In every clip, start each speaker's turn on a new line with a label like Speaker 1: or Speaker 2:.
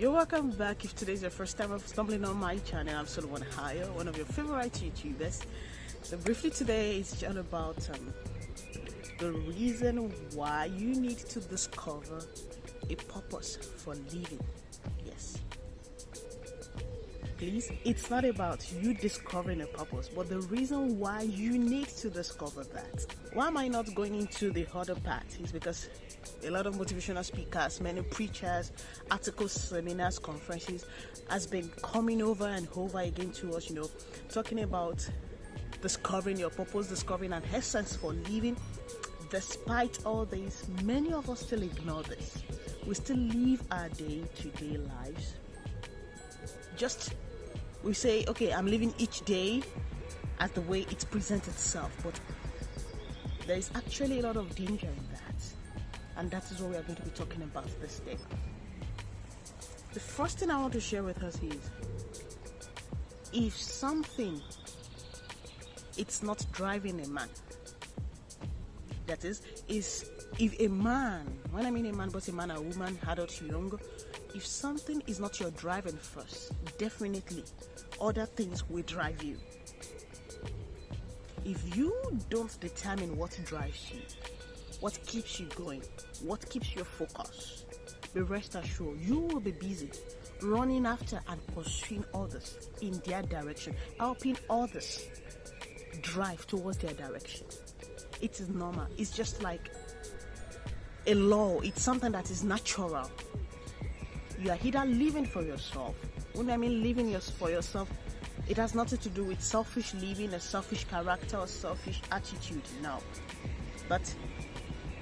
Speaker 1: You're welcome back. If today's your first time of stumbling on my channel, I'm Solomon Hayo, one of your favorite YouTubers. So briefly today, it's all about the reason why you need to discover a purpose for living. Yes. Please, it's not about you discovering a purpose, but the reason why you need to discover that. Why am I not going into the other part? Is because a lot of motivational speakers, many preachers, articles, seminars, conferences has been coming over and over again to us, talking about discovering your purpose, discovering an essence for living. Despite all this, many of us still ignore this. We still live our day-to-day lives. We say, okay, I'm living each day as the way it presents itself, but there is actually a lot of danger in that. And that is what we are going to be talking about this day. The first thing I want to share with us is, if something, it's not driving a man, that is if a man, when I mean a man, but a man or woman, adult, young, if something is not your driving first, definitely other things will drive you. If you don't determine what drives you, what keeps you going, what keeps your focus, be rest assured you will be busy running after and pursuing others in their direction, helping others drive towards their direction. It is normal. It's just like a law. It's something that is natural. You are either living for yourself. When I mean living for yourself, it has nothing to do with selfish living, a selfish character, or selfish attitude. No. But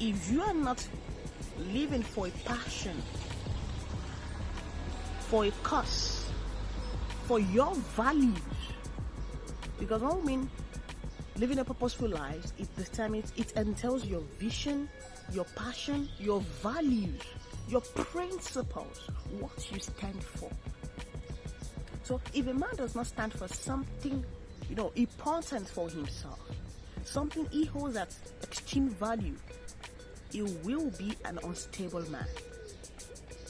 Speaker 1: if you are not living for a passion, for a cause, for your values, because what I mean living a purposeful life, it entails your vision, your passion, your values, your principles, what you stand for. So if a man does not stand for something, important for himself, something he holds at extreme value, he will be an unstable man.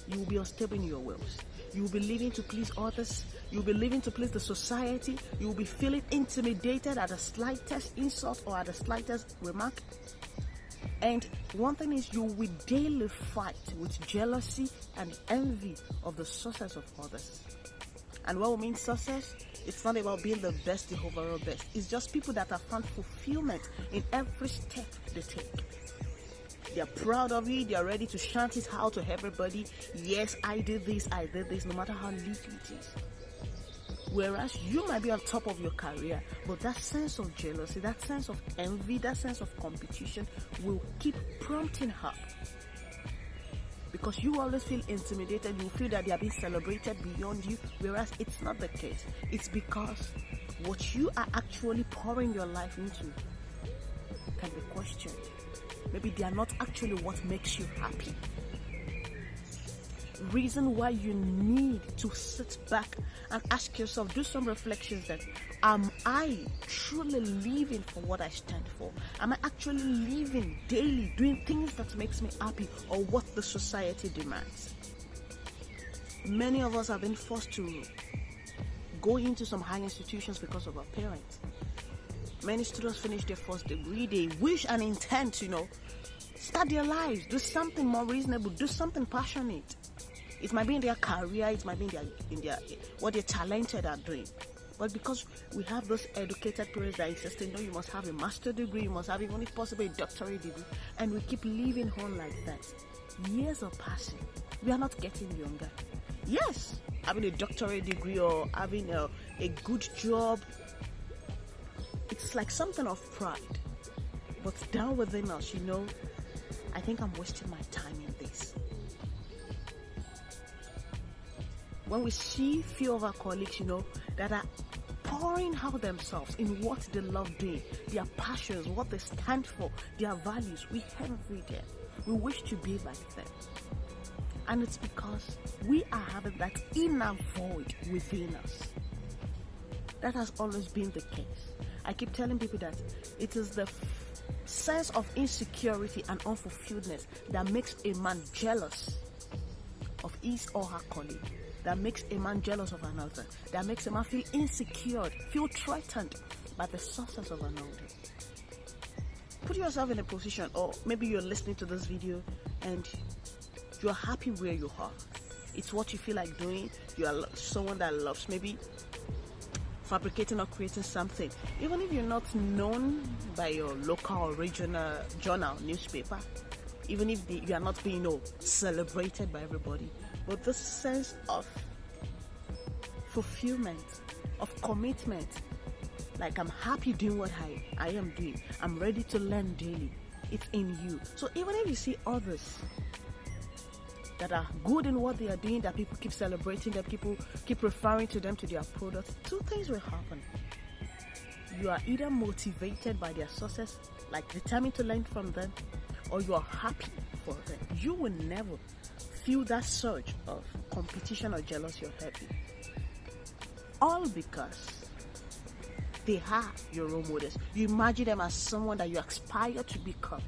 Speaker 1: You will be unstable in your wills. You will be living to please others. You will be living to please the society. You will be feeling intimidated at the slightest insult or at the slightest remark. And one thing is, you will daily fight with jealousy and envy of the success of others. And what we mean success, it's not about being the best, the overall best. It's just people that have found fulfillment in every step they take. They are proud of it. They are ready to shout it out to everybody. Yes, I did this, no matter how little it is. Whereas you might be on top of your career, but that sense of jealousy, that sense of envy, that sense of competition will keep prompting her. Because you always feel intimidated, you feel that they are being celebrated beyond you, whereas it's not the case. It's because what you are actually pouring your life into can be questioned. Maybe they are not actually what makes you happy. Reason why you need to sit back and ask yourself, do some reflections that, am I truly living for what I stand for? Am I actually living daily, doing things that makes me happy, or what the society demands? Many of us have been forced to go into some high institutions because of our parents. Many students finish their first degree, they wish and intend to, start their lives, do something more reasonable, do something passionate. It might be in their career, it might be in their what they're talented at doing. But because we have those educated parents that insist, you must have a master's degree, you must have, even if possible, a doctorate degree, and we keep living on like that. Years are passing. We are not getting younger. Yes, having a doctorate degree or having a good job, it's like something of pride. But down within us, I think I'm wasting my time in this. When we see few of our colleagues, that are pouring out themselves in what they love doing, their passions, what they stand for, their values, we envy them. We wish to be like them. And it's because we are having that inner void within us. That has always been the case. I keep telling people that it is the sense of insecurity and unfulfilledness that makes a man jealous of his or her colleague, that makes a man jealous of another, that makes a man feel insecure, feel threatened by the success of another. Put yourself in a position, or maybe you're listening to this video and you're happy where you are. It's what you feel like doing. You are someone that loves maybe fabricating or creating something. Even if you're not known by your local or regional journal, newspaper, even if you are not being celebrated by everybody, but this sense of fulfillment, of commitment, like I'm happy doing what I am doing, I'm ready to learn daily, it's in you. So even if you see others that are good in what they are doing, that people keep celebrating, that people keep referring to them, to their products, two things will happen. You are either motivated by their success, like determined to learn from them, or you are happy for them. You will never feel that surge of competition or jealousy or envy. All because they are your role models. You imagine them as someone that you aspire to become.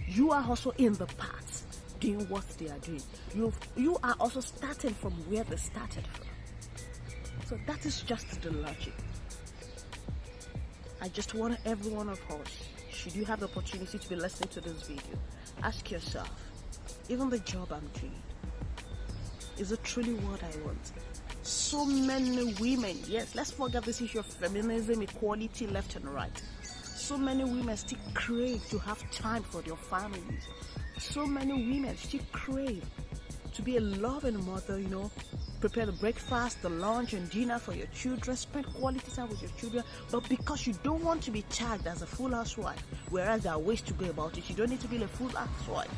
Speaker 1: You are also in the path doing what they are doing. You are also starting from where they started from. So that is just the logic. I just want every one of us, should you have the opportunity to be listening to this video, ask yourself, even the job I'm doing, is it truly what I want? So many women, yes, let's forget this issue of feminism, equality, left and right. So many women still crave to have time for their families. So many women still crave to be a loving mother, prepare the breakfast, the lunch and dinner for your children, spend quality time with your children, but because you don't want to be tagged as a full housewife, whereas there are ways to go about it, you don't need to be a full housewife.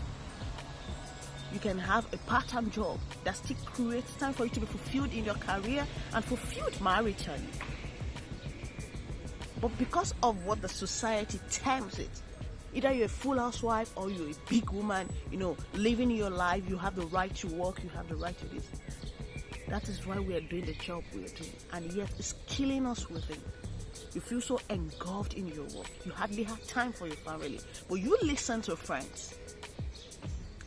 Speaker 1: You can have a part-time job that still creates time for you to be fulfilled in your career and fulfilled maritally. But because of what the society terms it, either you're a full housewife or you're a big woman, living your life, you have the right to work, you have the right to this. That is why we are doing the job we are doing, and yet it's killing us within. You feel so engulfed in your work, you hardly have time for your family, but you listen to friends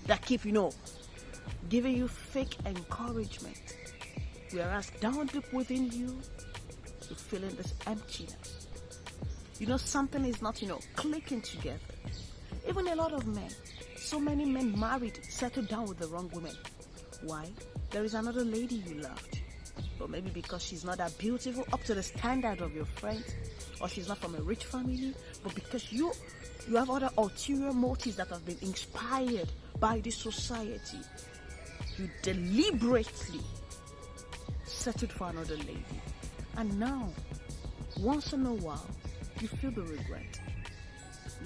Speaker 1: that keep, giving you fake encouragement, whereas down deep within you, you're feeling this emptiness. Something is not, clicking together. Even a lot of men, so many men married, settled down with the wrong women. Why? There is another lady you loved, but maybe because she's not that beautiful up to the standard of your friends, or she's not from a rich family, but because you have other ulterior motives that have been inspired by this society, you deliberately settled for another lady. And now, once in a while, you feel the regret.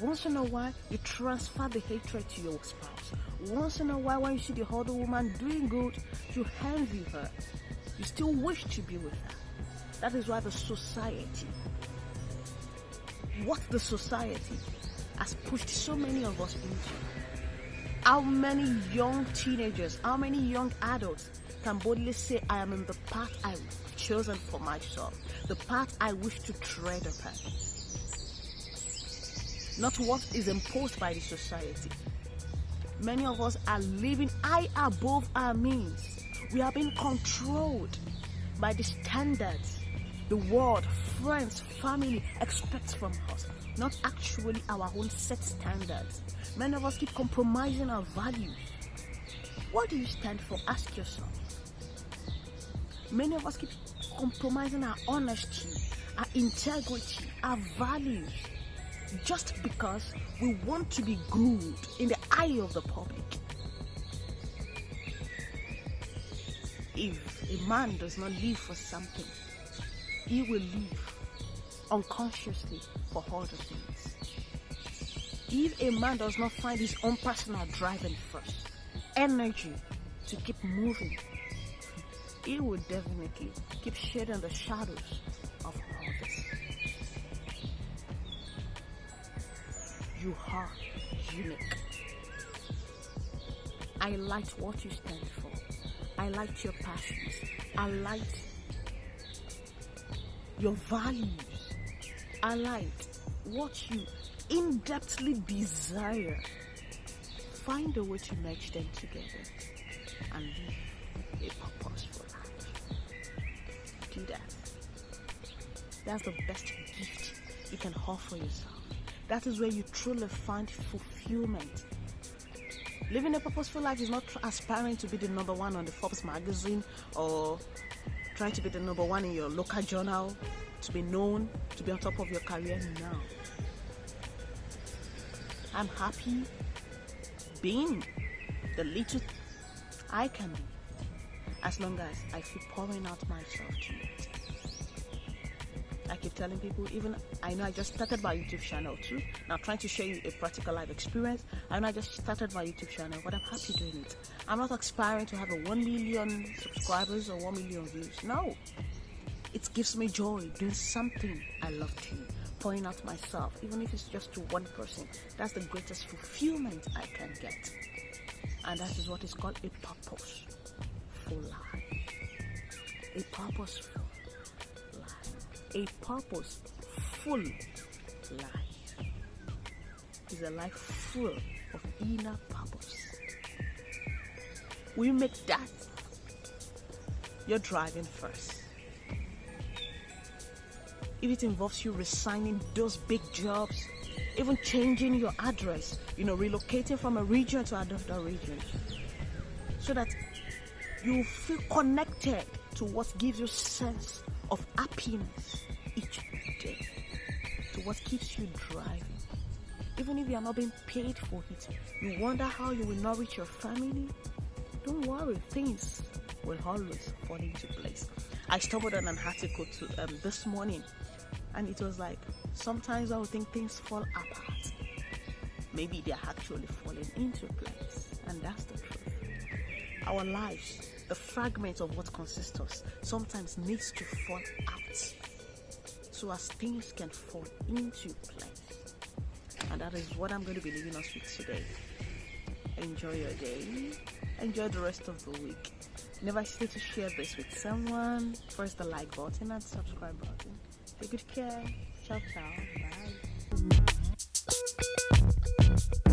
Speaker 1: Once in a while, you transfer the hatred to your spouse. Once in a while, when you see the other woman doing good, you envy her. You still wish to be with her. That is why the society has pushed so many of us into. How many young teenagers, how many young adults can boldly say, I am in the path I've chosen for myself, the path I wish to tread upon, not what is imposed by the society. Many of us are living high above our means. We are being controlled by the standards the world, friends, family expect from us, not actually our own set standards. Many of us keep compromising our values. What do you stand for? Ask yourself. Many of us keep compromising our honesty, our integrity, our values, just because we want to be good in the eye of the public. If a man does not live for something, he will live unconsciously for other things. If a man does not find his own personal drive and first energy to keep moving, he will definitely keep shedding the shadows of others. You are unique. I like what you stand for. I like your passions. I like your values. I like what you in-depthly desire find a way to merge them together and live a purposeful life. Do that. That's the best gift you can offer yourself. That is where you truly find fulfillment. Living a purposeful life is not aspiring to be the number one on the Forbes magazine or trying to be the number one in your local journal, to be known, to be on top of your career now. I'm happy being the little I can be, as long as I feel pouring out myself to it. I keep telling people, even I know I just started my YouTube channel too. Now trying to show you a practical life experience. I know I just started my YouTube channel, but I'm happy doing it. I'm not aspiring to have a 1 million subscribers or 1 million views. No. It gives me joy doing something I love to do, pouring out myself, even if it's just to one person. That's the greatest fulfillment I can get. And that is what is called a purposeful life. A purposeful life. A purposeful life is a life full of inner purpose. Will you make that your driving force? If it involves you resigning those big jobs, even changing your address, relocating from a region to another region, so that you feel connected to what gives you sense of happiness each day, to what keeps you driving. Even if you are not being paid for it, you wonder how you will nourish your family. Don't worry, things will always fall into place. I stumbled on an article this morning, and it was like, sometimes I would think things fall apart. Maybe they're actually falling into place, and that's the truth. Our lives, the fragment of what consists us, sometimes needs to fall out, so as things can fall into place. And that is what I'm going to be leaving us with today. Enjoy your day. Enjoy the rest of the week. Never hesitate to share this with someone. Press the like button and subscribe button. Take good care. Ciao, ciao. Bye.